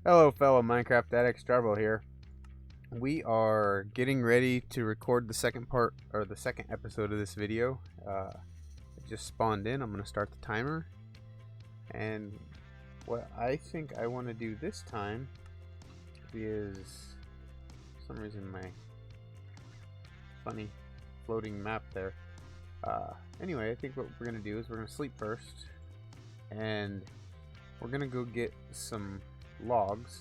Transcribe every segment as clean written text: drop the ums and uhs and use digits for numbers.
Hello, fellow Minecraft addicts. Jarbo here. We are getting ready to record the second part, or the second episode of this video. It just spawned in. I'm going to start the timer. And what I think I want to do this time is, for some reason, my funny floating map there. Anyway, I think what we're going to do is we're going to sleep first. And we're going to go get some logs.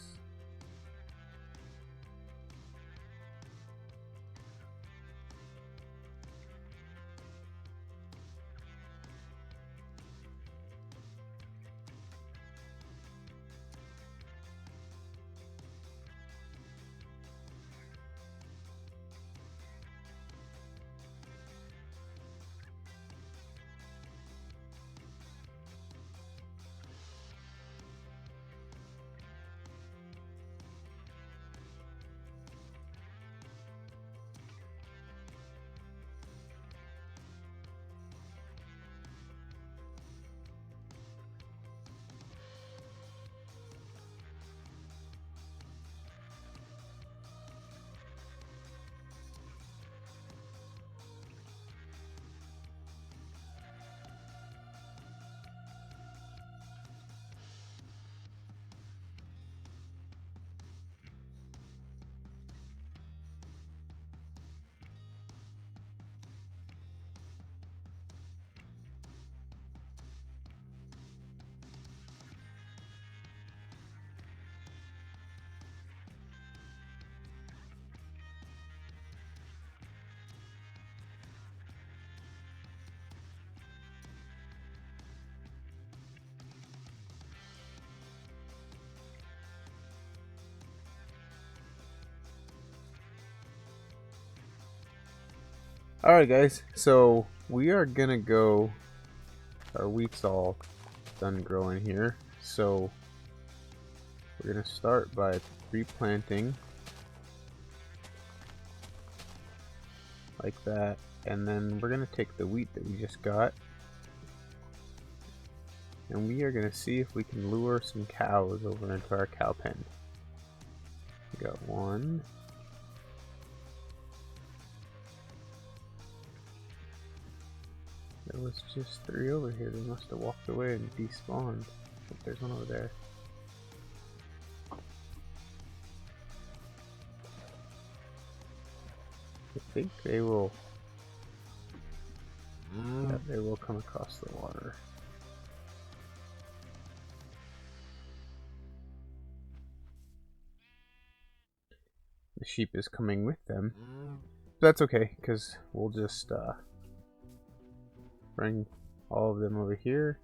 Alright guys, so we are gonna go, our wheat's all done growing here, so we're gonna start by replanting like that, and then we're gonna take the wheat that we just got and we are gonna see if we can lure some cows over into our cow pen. We got one. There was just 3 over here. They must have walked away and despawned. But there's one over there. I think they will. Yeah, they will come across the water. The sheep is coming with them. But that's okay, because we'll just bring all of them over here,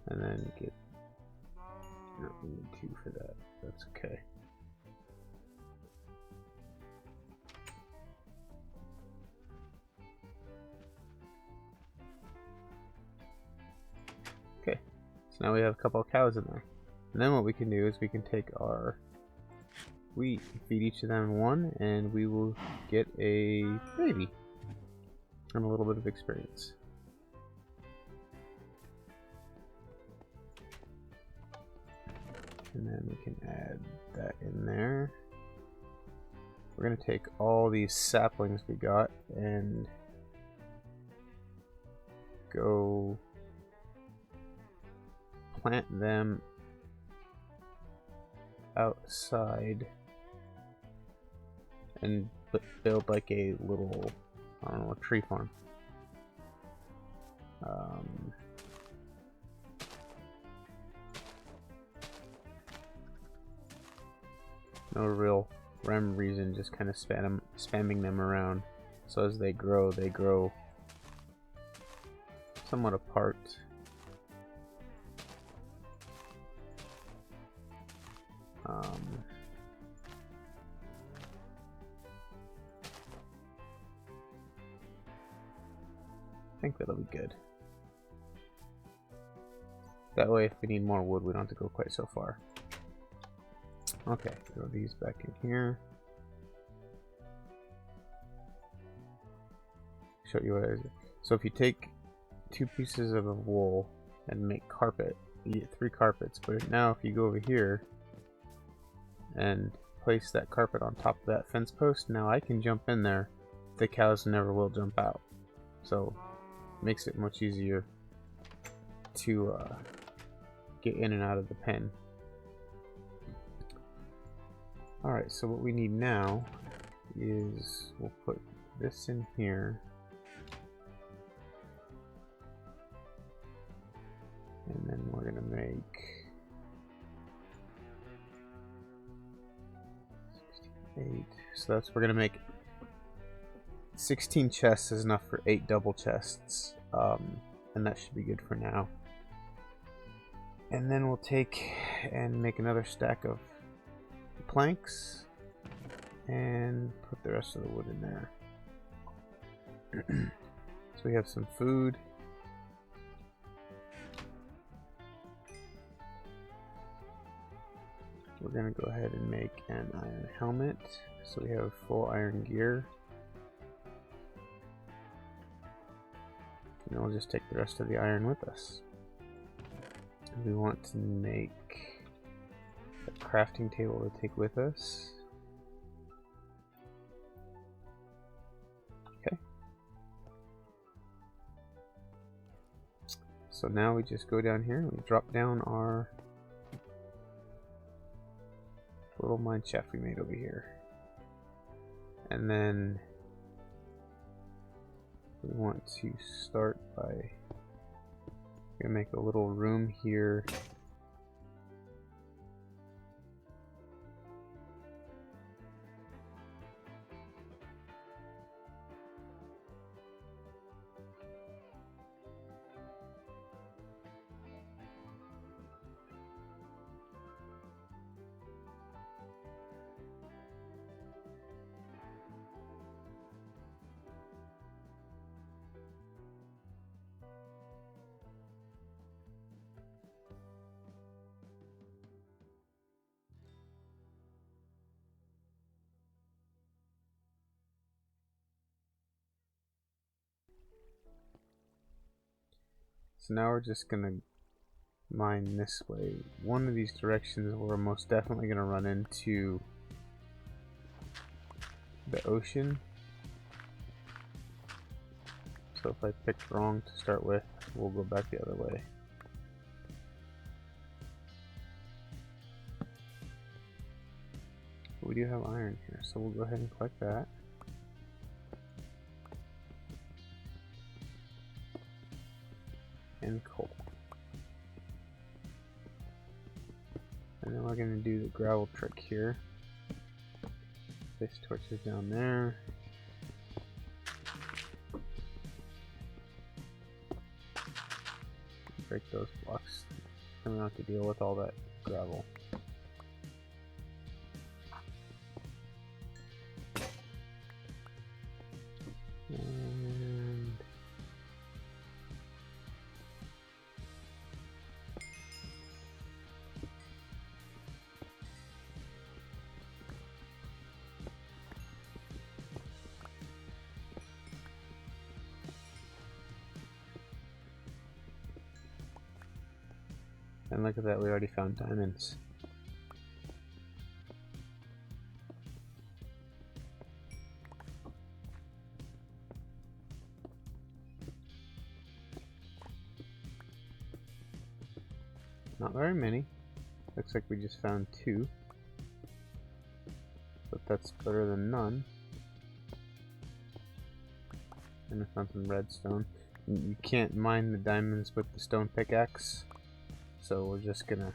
and then get. No, we need 2 for that. That's okay. Okay, so now we have a couple of cows in there, and then what we can do is we can take our wheat, feed each of them 1, and we will get a baby. And a little bit of experience. And then we can add that in there. We're going to take all these saplings we got and go plant them outside and build like a little, I don't know, a tree farm. No real rhyme reason, just kind of spamming them around. So as they grow somewhat apart. I think that'll be good. That way if we need more wood we don't have to go quite so far. Okay, throw these back in here. Show you what it is. So if you take 2 pieces of wool and make carpet, you get 3 carpets. But now if you go over here and place that carpet on top of that fence post, now I can jump in there. The cows never will jump out. So it makes it much easier to get in and out of the pen. Alright, so what we need now is we'll put this in here. And then we're going to make 8. So we're going to make 16 chests is enough for 8 double chests. And that should be good for now. And then we'll take and make another stack of planks and put the rest of the wood in there. So we have some food. We're going to go ahead and make an iron helmet, so we have full iron gear. And we'll just take the rest of the iron with us. We want to make a crafting table to take with us. Okay. So now we just go down here and we drop down our little mine shaft we made over here. And then we want to start by gonna make a little room here. So now we're just gonna mine this way. One of these directions we're most definitely gonna run into the ocean. So if I picked wrong to start with, we'll go back the other way. We do have iron here, so we'll go ahead and collect that. And coal. And then we're going to do the gravel trick here. Place torches down there. Break those blocks. And we don't have to deal with all that gravel. And look at that, we already found diamonds. Not very many. Looks like we just found 2. But that's better than none. And I found some redstone. You can't mine the diamonds with the stone pickaxe. So we're just gonna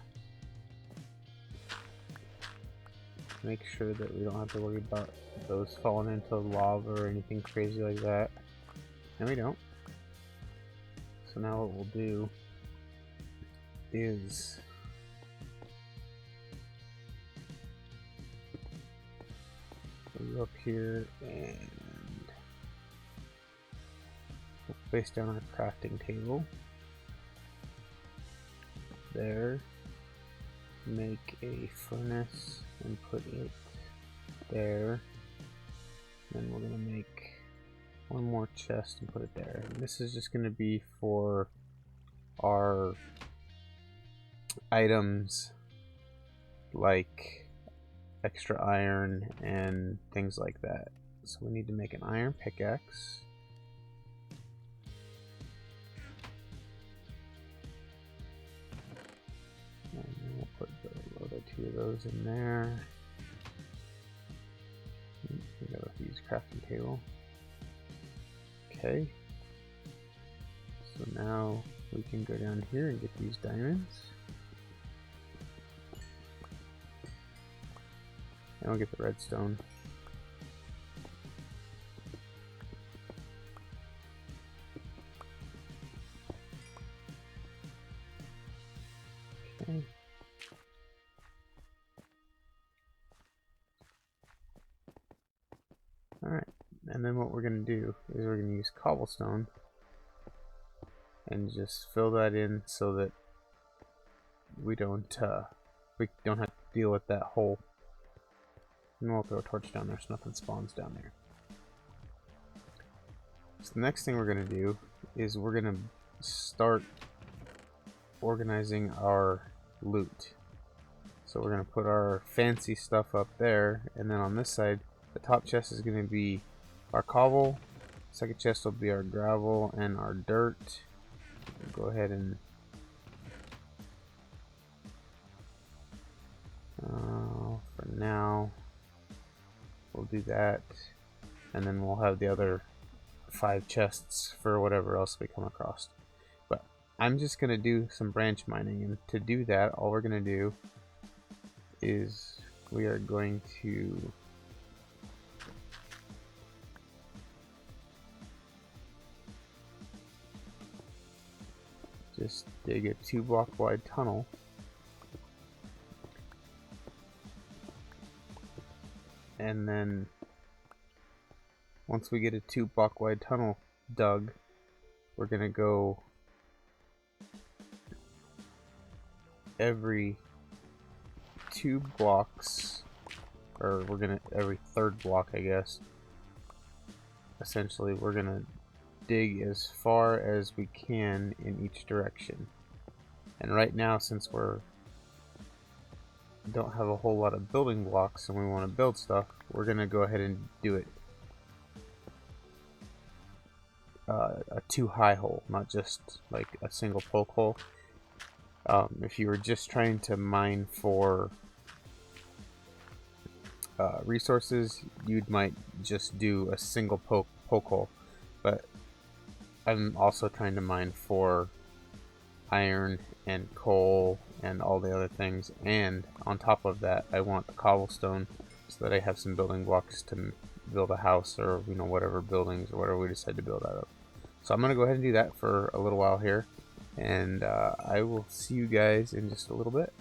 make sure that we don't have to worry about those falling into lava or anything crazy like that. And we don't. So now what we'll do is we'll go up here and we'll place down our crafting table. There, make a furnace and put it there. Then we're gonna make one more chest and put it there. And this is just gonna be for our items like extra iron and things like that. So we need to make an iron pickaxe. And then we'll put the other 2 of those in there. We gotta use crafting table. Okay. So now we can go down here and get these diamonds. And we'll get the redstone. Okay. Alright, and then what we're going to do is we're going to use cobblestone and just fill that in so that we don't have to deal with that hole. And we'll throw a torch down there so nothing spawns down there. So the next thing we're going to do is we're going to start organizing our loot. So we're going to put our fancy stuff up there, and then on this side the top chest is going to be our cobble, second chest will be our gravel and our dirt. We'll go ahead and for now we'll do that, and then we'll have the other 5 chests for whatever else we come across. But I'm just going to do some branch mining, and to do that all we're going to do is we are going to just dig a 2-block wide tunnel. And then once we get a 2-block wide tunnel dug, we're gonna go every 2 blocks, or we're gonna every 3rd block, I guess. Essentially, we're gonna dig as far as we can in each direction. And right now, since we don't have a whole lot of building blocks and we want to build stuff, we're gonna go ahead and do it a 2 high hole, not just like a single poke hole. If you were just trying to mine for resources, you might just do a single poke hole, but I'm also trying to mine for iron and coal and all the other things, and on top of that I want the cobblestone so that I have some building blocks to build a house, or whatever buildings or whatever we decide to build out of. So I'm gonna go ahead and do that for a little while here, and I will see you guys in just a little bit.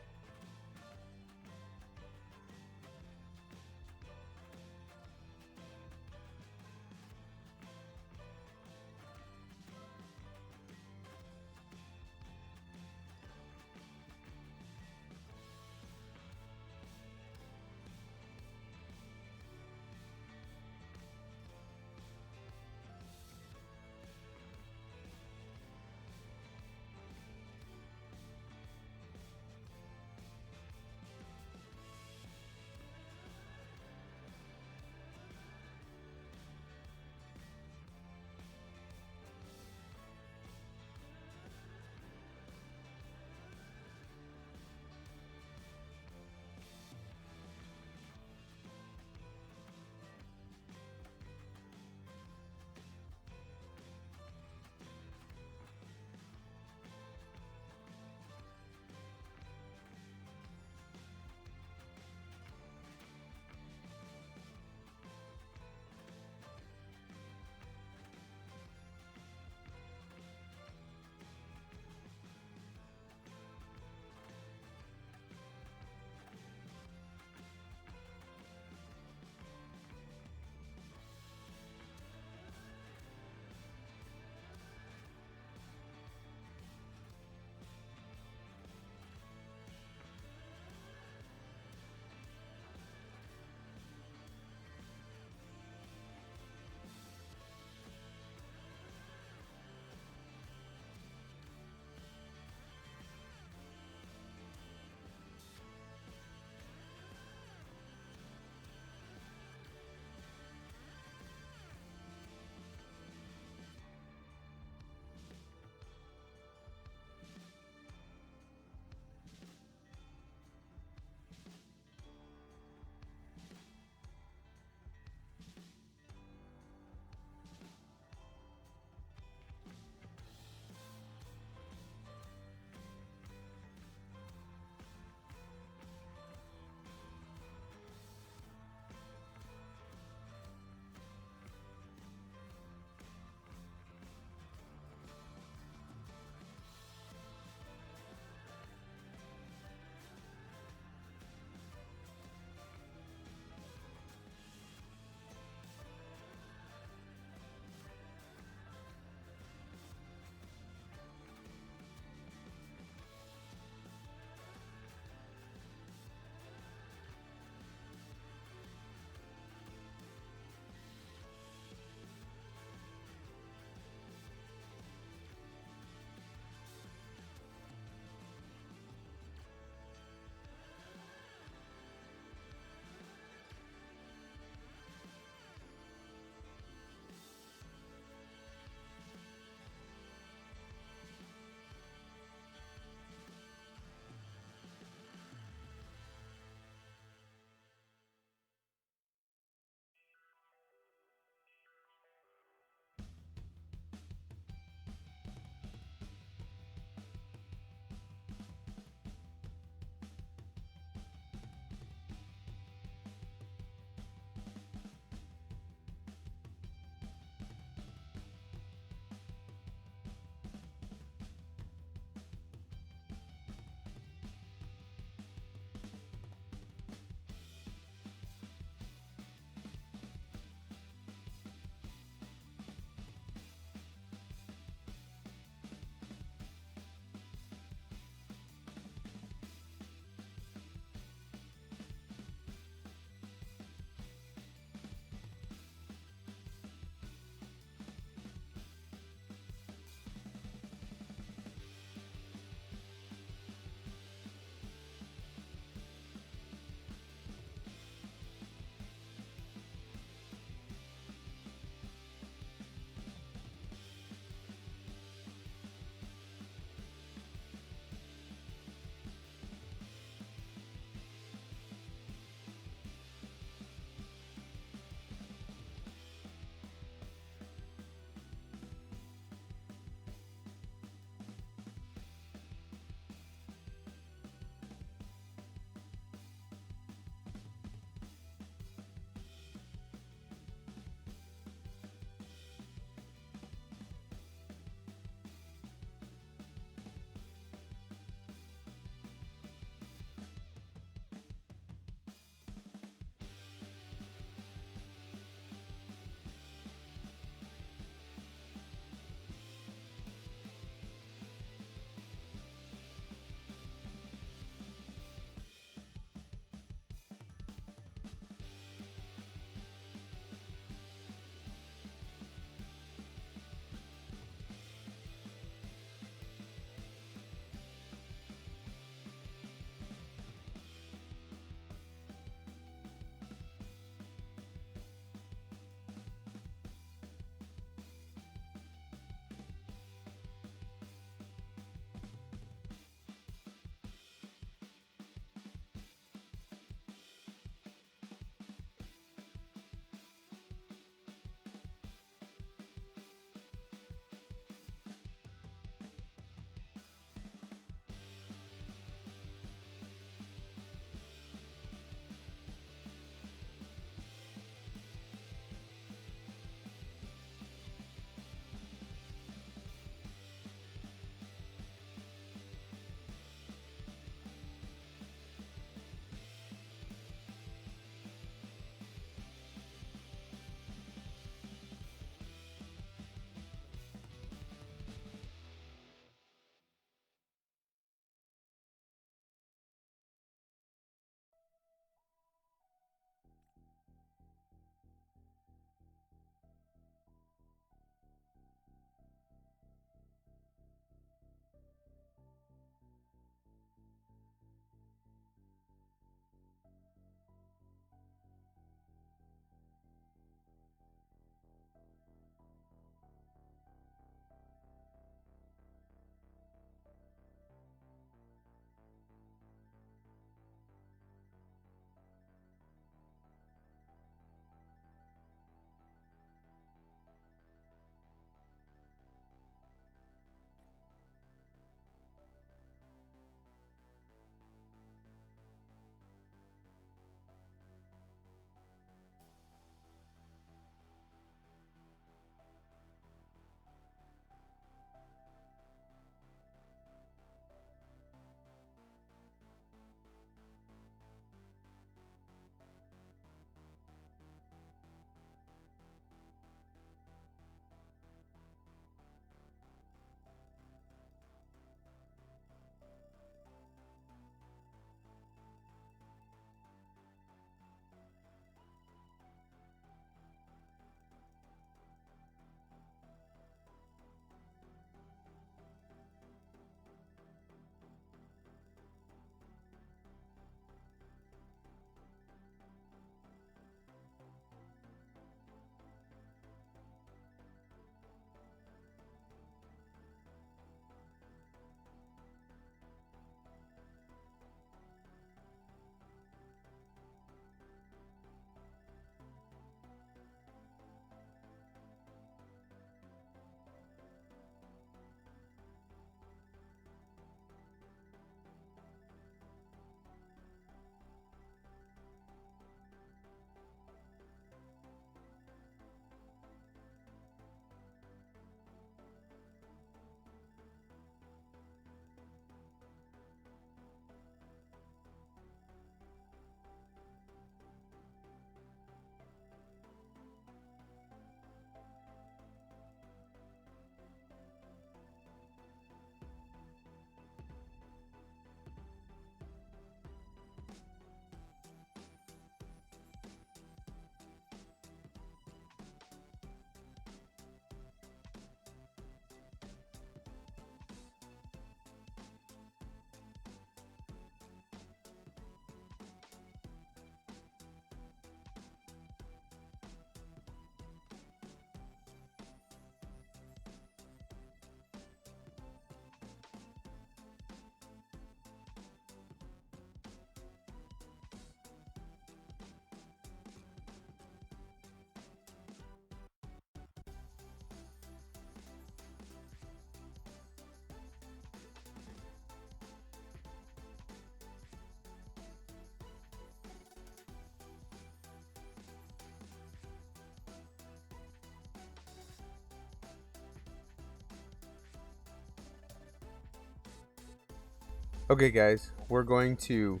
Okay guys, we're going to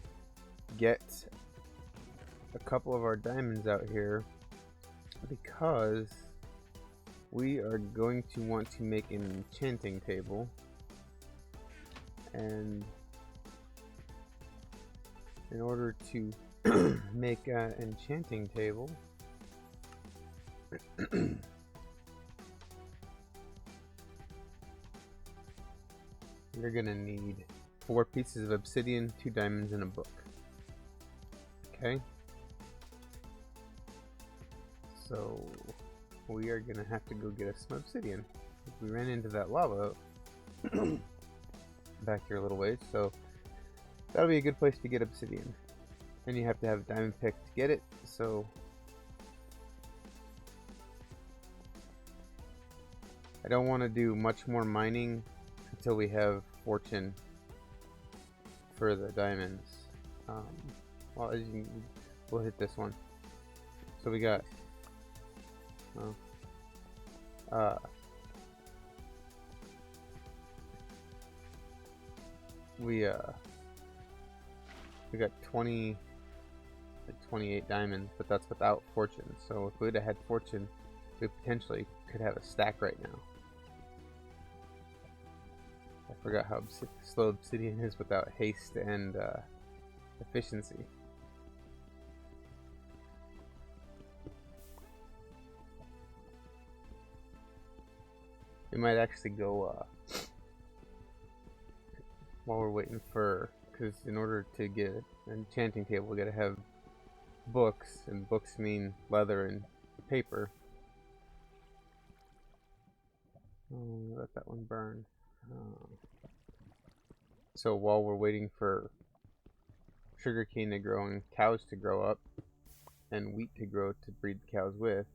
get a couple of our diamonds out here because we are going to want to make an enchanting table, and in order to make an enchanting table you're gonna need 4 pieces of obsidian, 2 diamonds, and a book. Okay, so we are gonna have to go get us some obsidian. We ran into that lava back here a little ways, so that'll be a good place to get obsidian. And you have to have a diamond pick to get it, so I don't want to do much more mining until we have fortune for the diamonds. Well, as you, we'll hit this one. So we got we got 28 diamonds, but that's without fortune. So if we would have had fortune, we potentially could have a stack right now. I forgot how slow obsidian is without haste and efficiency. We might actually go while we're waiting for, because in order to get an enchanting table we gotta have books, and books mean leather and paper. Oh, let that one burn. So while we're waiting for sugarcane to grow and cows to grow up and wheat to grow to breed the cows with,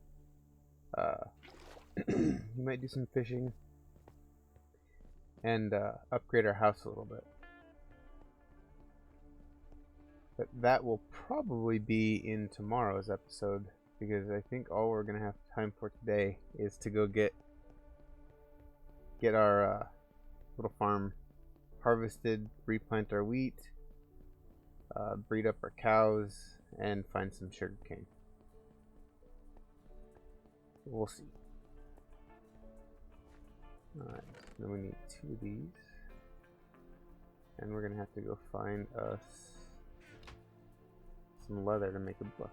we might do some fishing and upgrade our house a little bit. But that will probably be in tomorrow's episode, because I think all we're gonna have time for today is to go get our little farm harvested, replant our wheat, breed up our cows, and find some sugarcane. We'll see. Alright, then we need 2 of these. And we're gonna have to go find us some leather to make a book.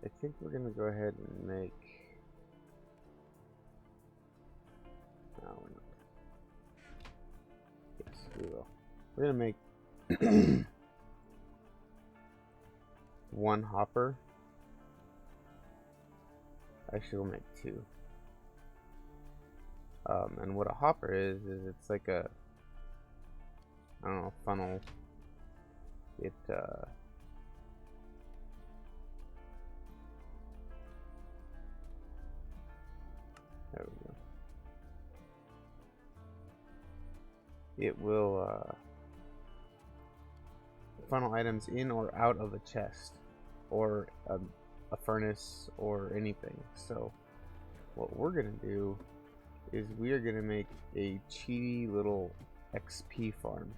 I think we're gonna go ahead and make... No, we're not. Yes, we will. We're gonna make 1 hopper. Actually, we'll make 2. And what a hopper is it's like a, I don't know, funnel. It there we go. It will funnel items in or out of a chest or a furnace or anything. So what we're gonna do is we are gonna make a cheaty little XP farm.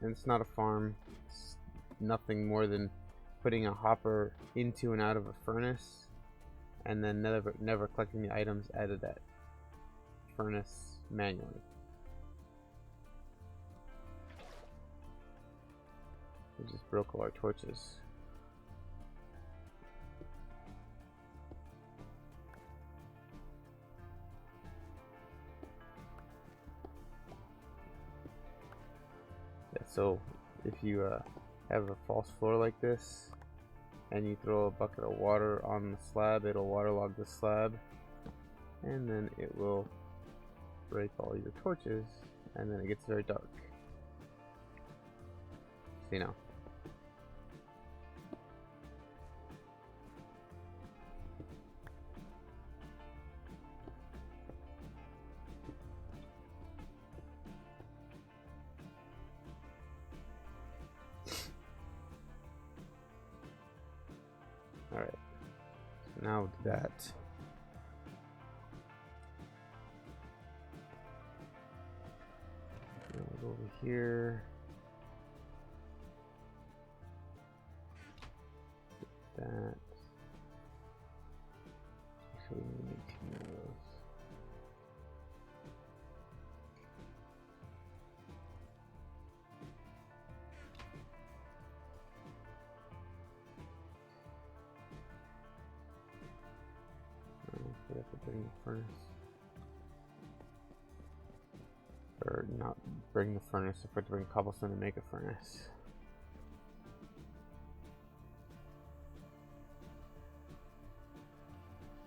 And it's not a farm, it's nothing more than putting a hopper into and out of a furnace and then never collecting the items out of that furnace manually. We just broke all our torches. Yeah, so if you have a false floor like this and you throw a bucket of water on the slab, it'll waterlog the slab and then it will break all your torches and then it gets very dark. So, you know. Alright, so now with that, Go over here. Get that. So we need 2 more of those. We have to bring the furnace. Or not bring the furnace, if we have to bring cobblestone to make a furnace.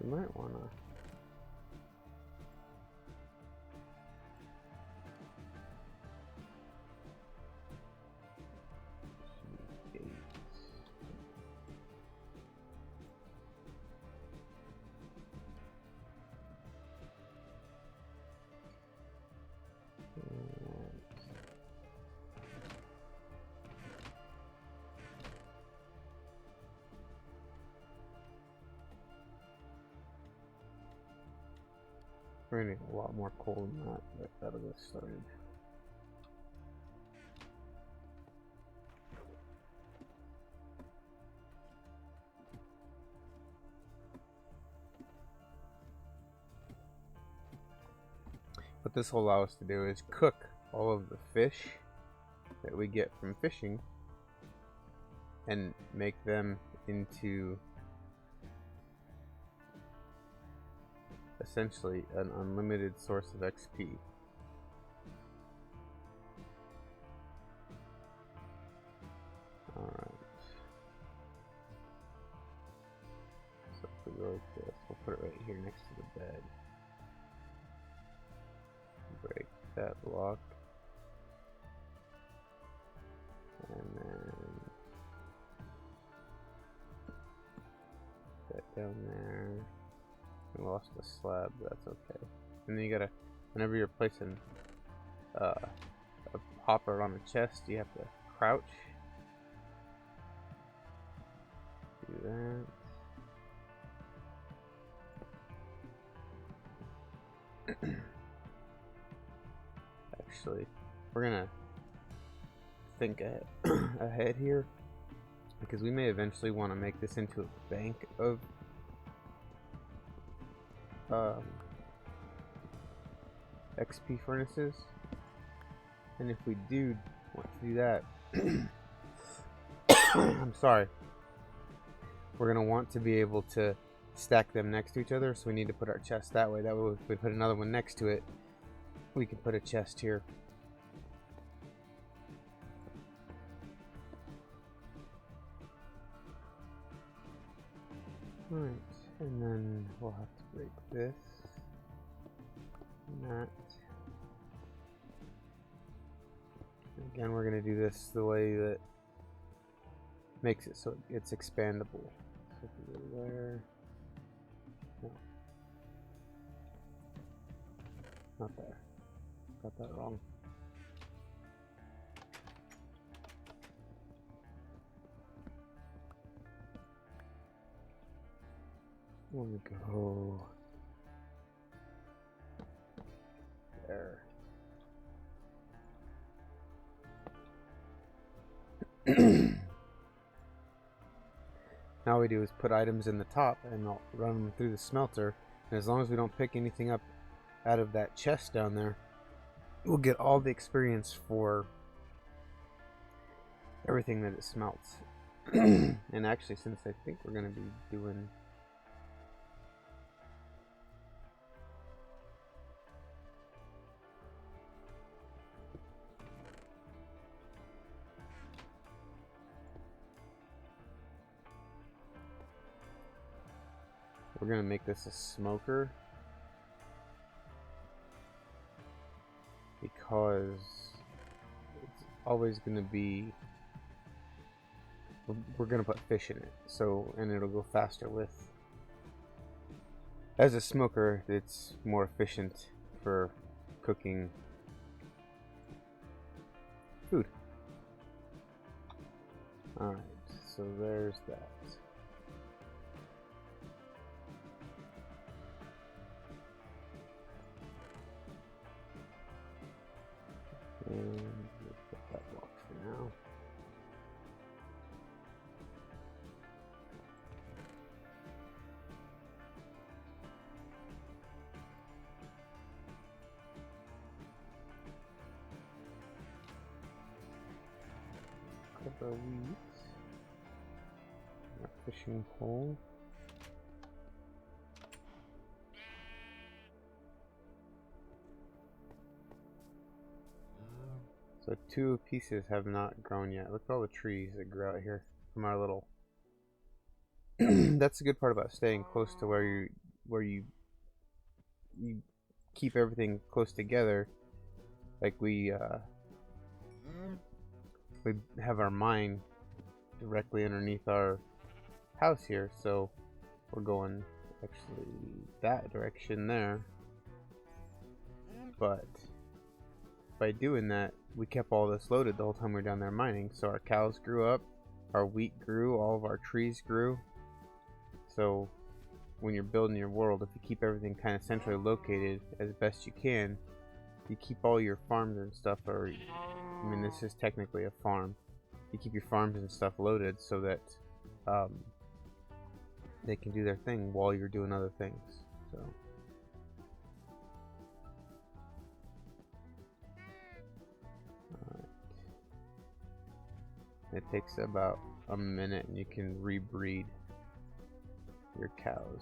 We might wanna. We're gonna need a lot more coal than that, but that'll get started. What this will allow us to do is cook all of the fish that we get from fishing and make them into essentially an unlimited source of XP. Alright. So if we go like this, we'll put it right here next to the bed. Break that block. And then that down there. We lost the slab, but that's okay. And then you gotta, whenever you're placing a hopper on a chest, you have to crouch. Do that. Actually, we're gonna think ahead here, because we may eventually want to make this into a bank of XP furnaces, and if we do want to do that, I'm sorry, we're gonna want to be able to stack them next to each other, so we need to put our chest that way. That way, if we put another one next to it, we can put a chest here. Alright, and then we'll have to break this and that. Again, we're going to do this the way that makes it so it's expandable. So if we go there, no, not there. Got that wrong. Let me go there. Now all we do is put items in the top and I'll run them through the smelter, and as long as we don't pick anything up out of that chest down there, we'll get all the experience for everything that it smelts. And actually, since I think we're going to be doing we're going to make this a smoker, because it's always going to be, we're going to put fish in it, so, and it'll go faster with, as a smoker, it's more efficient for cooking food. Alright, so there's that. And our wheat. Our fishing pole. So 2 pieces have not grown yet. Look at all the trees that grew out here from our little. That's the good part about staying close to where you keep everything close together. Like we have our mine directly underneath our house here, so we're going actually that direction there. But by doing that, we kept all this loaded the whole time we were down there mining. So our cows grew up, our wheat grew, all of our trees grew. So when you're building your world, if you keep everything kind of centrally located as best you can, you keep all your farms and stuff, or I mean, this is technically a farm. You keep your farms and stuff loaded so that they can do their thing while you're doing other things. So. It takes about a minute and you can rebreed your cows.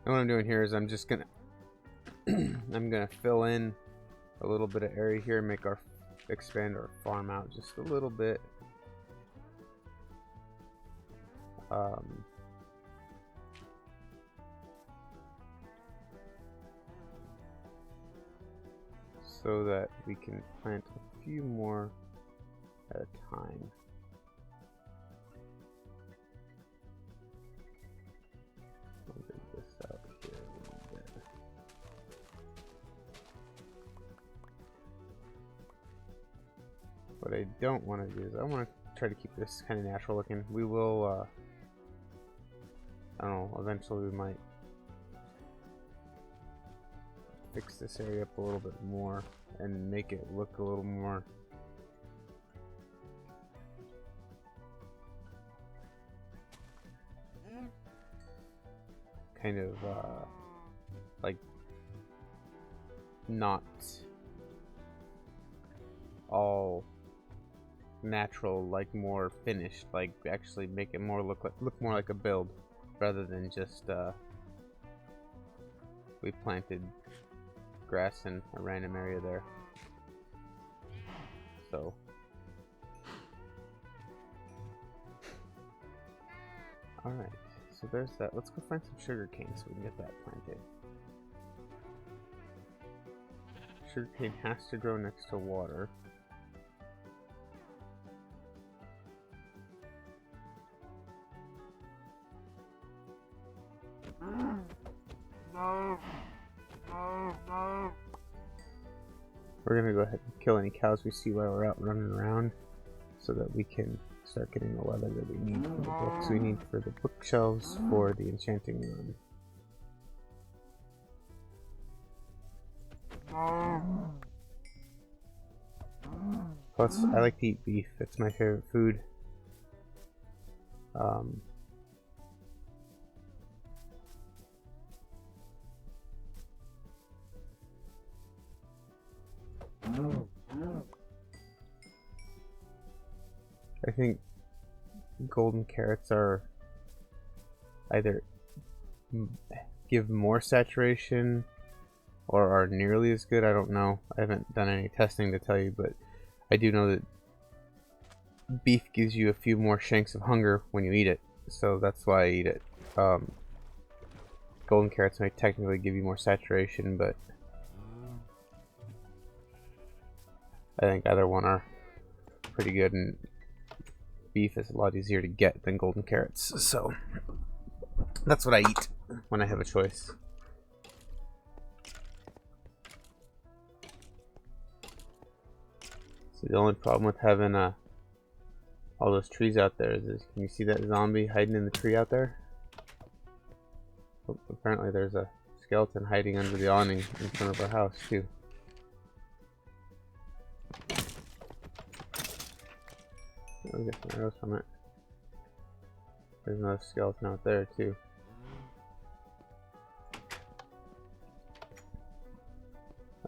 And what I'm doing here is I'm just gonna I'm gonna fill in a little bit of area here and expand our farm out just a little bit. So that we can plant a few more at a time. I'll dig this out here a little bit. What I don't want to do is I want to try to keep this kind of natural looking. We will, I don't know, eventually we might fix this area up a little bit more and make it look a little more kind of like not all natural, like more finished, like actually make it more look more like a build rather than just we planted grass in a random area there. So alright, so there's that. Let's go find some sugar cane so we can get that planted. Sugar cane has to grow next to water. We're gonna go ahead and kill any cows we see while we're out running around so that we can start getting the leather that we need for the books we need for the bookshelves for the enchanting room. Plus, I like to eat beef. It's my favorite food. I think golden carrots are either give more saturation or are nearly as good. I don't know. I haven't done any testing to tell you, but I do know that beef gives you a few more shanks of hunger when you eat it, so that's why I eat it. Golden carrots may technically give you more saturation, but I think either one are pretty good, and beef is a lot easier to get than golden carrots, so that's what I eat when I have a choice. So the only problem with having all those trees out there is can you see that zombie hiding in the tree out there? Oh, apparently there's a skeleton hiding under the awning in front of our house too. I'll get some arrows from it. There's another skeleton out there too.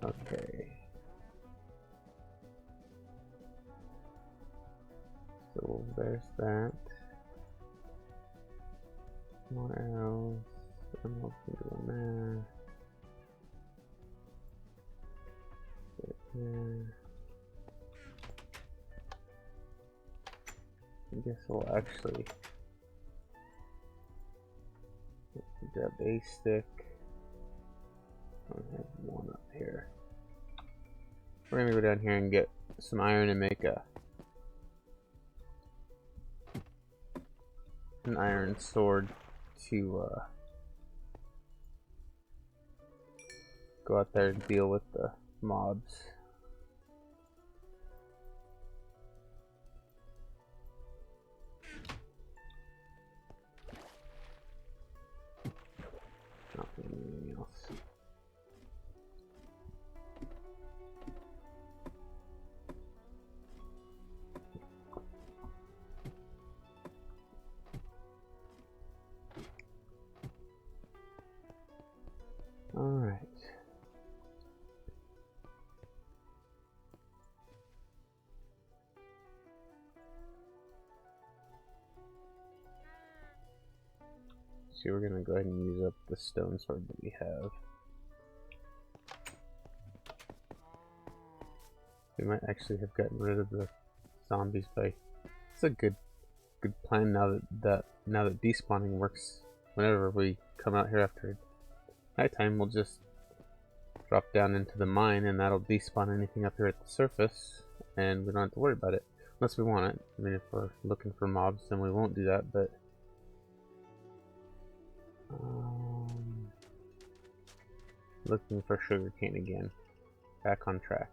Okay. So there's that. More arrows. Emeralds can go in there. There. I guess we'll actually grab a stick. I have one up here. We're gonna go down here and get some iron and make an iron sword to go out there and deal with the mobs. Not anything else. All right. So we're gonna go ahead and use up the stone sword that we have. We might actually have gotten rid of the zombies by. It's a good plan now that despawning works. Whenever we come out here after nighttime, we'll just drop down into the mine, and that'll despawn anything up here at the surface, and we don't have to worry about it unless we want it. I mean, if we're looking for mobs, then we won't do that, but. Looking for sugarcane again. Back on track.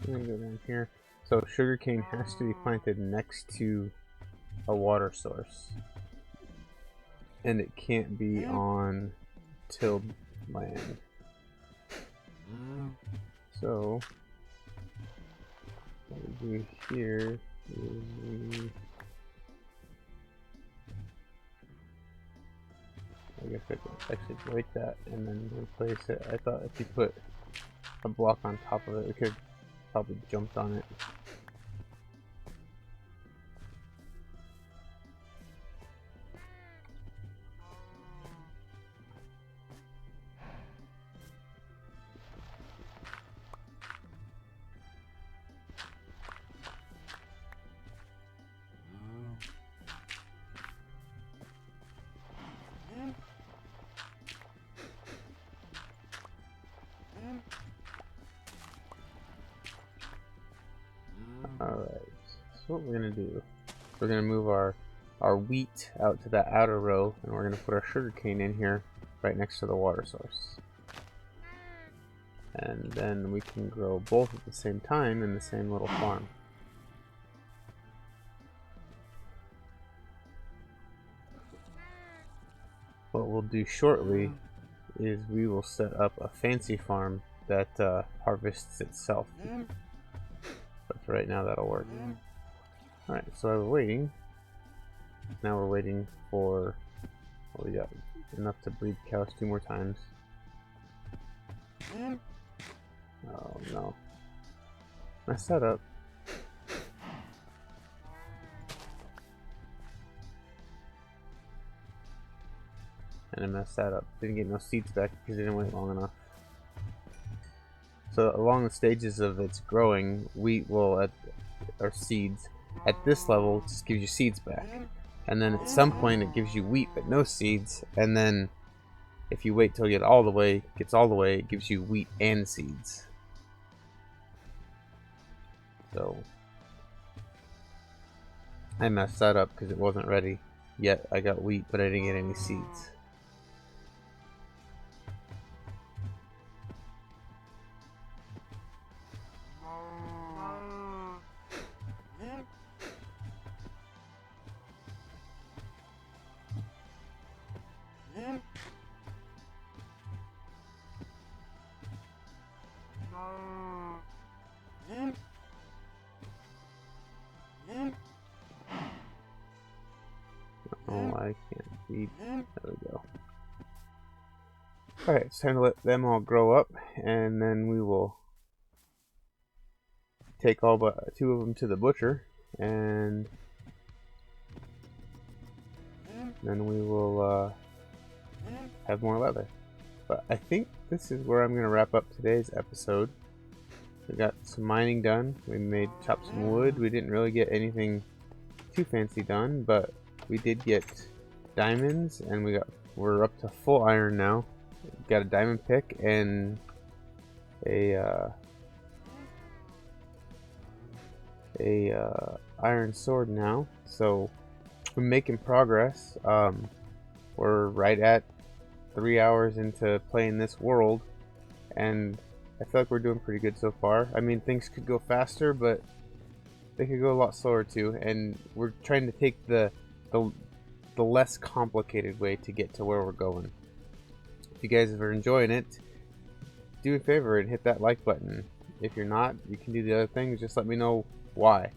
I'm gonna go down here. So sugarcane has to be planted next to a water source, and it can't be on tilled land. So what we do here is we, I guess I could actually break that and then replace it. I thought if you put a block on top of it, we could probably jumped on it. Alright, so what we're gonna do, we're gonna move our wheat out to that outer row, and we're gonna put our sugarcane in here right next to the water source. And then we can grow both at the same time in the same little farm. What we'll do shortly is we will set up a fancy farm that harvests itself. But for right now, that'll work. Alright, so we're waiting. Now we're waiting for... Well, we got enough to breed cows 2 more times. Oh no. Messed that up. and I messed that up. Didn't get no seeds back because it didn't wait long enough. So along the stages of its growing, wheat will, or seeds, at this level just gives you seeds back. And then at some point it gives you wheat but no seeds, and then if you wait till you get all the way, it gives you wheat and seeds. So I messed that up because it wasn't ready yet. I got wheat but I didn't get any seeds. Oh, I can't feed. There we go. Alright, it's time to let them all grow up, and then we will take all but 2 of them to the butcher, and then we will have more leather. But I think this is where I'm going to wrap up today's episode. We got some mining done. We chopped some wood. We didn't really get anything too fancy done, but we did get diamonds, and we're up to full iron now. We got a diamond pick and a iron sword now. So we're making progress. We're right at 3 hours into playing this world, and I feel like we're doing pretty good so far. I mean, things could go faster, but they could go a lot slower too, and we're trying to take the less complicated way to get to where we're going. If you guys are enjoying it, do me a favor and hit that like button. If you're not, you can do the other things. Just let me know why.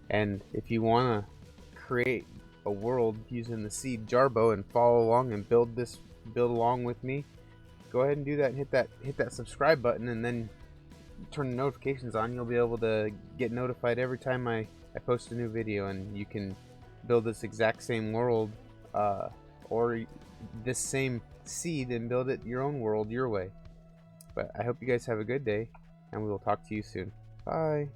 And if you want to create a world using the seed Jarbo and follow along and build along with me, go ahead and do that and hit that subscribe button, and then turn the notifications on. You'll be able to get notified every time I post a new video, and you can build this exact same world or this same seed and build it your own world your way. But I hope you guys have a good day, and we will talk to you soon. Bye.